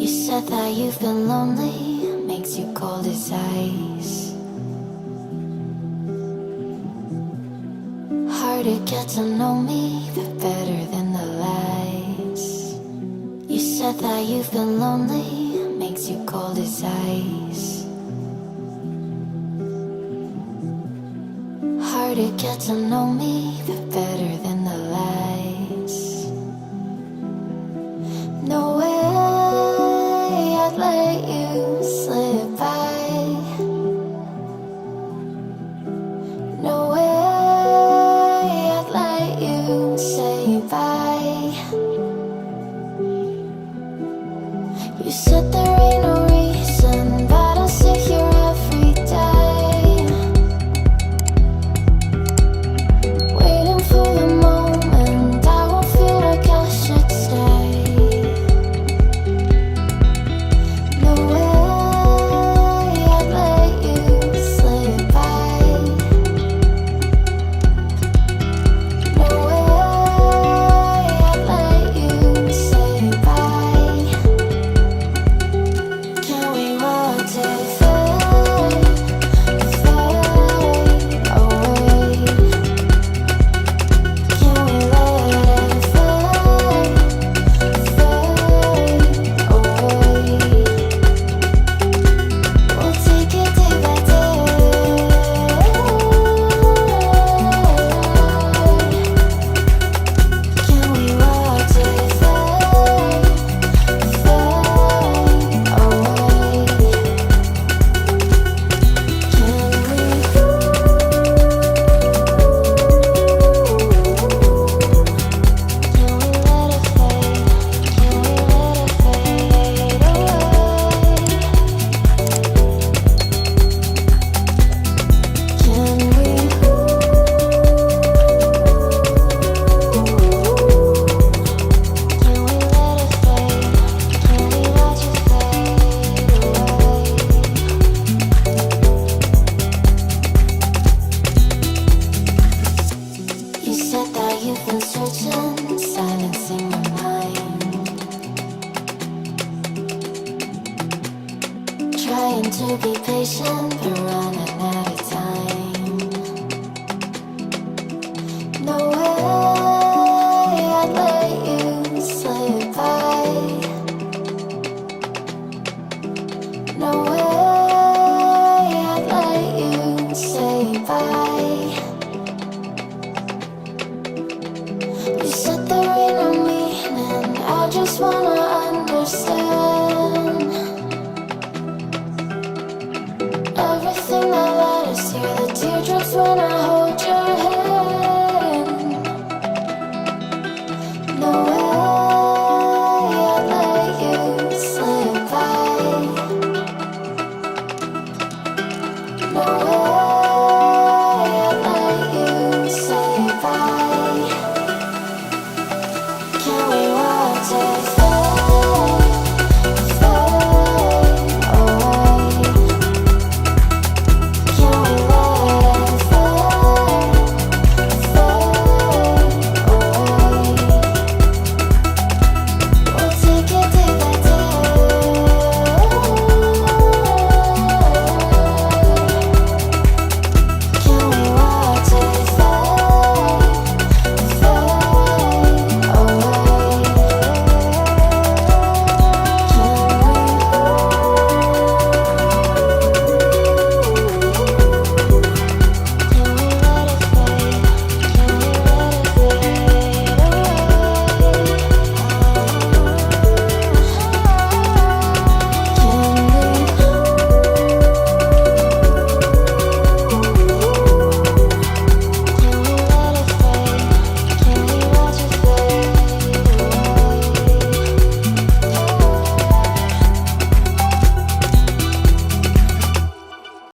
You said that you've been lonely, makes you cold as ice. Hard to get to know me, but better than the lies. You said that you've been lonely, makes you cold as ice. Hard to get to know me, but better than the lies. No way I'd let you slip by. No way I'd let you say bye. You said there ain't no reason, but I'll sit here every day, waiting for the moment I won't feel like I should stay. No way I'd let you slip by. No way I'd let you say bye. Can we watch it fade, fade away? Can we let it fade, fade away? We'll take it day by day. Can we watch it fade, fade away? You said that you've been searching, silencing your mind, trying to be patient but running out of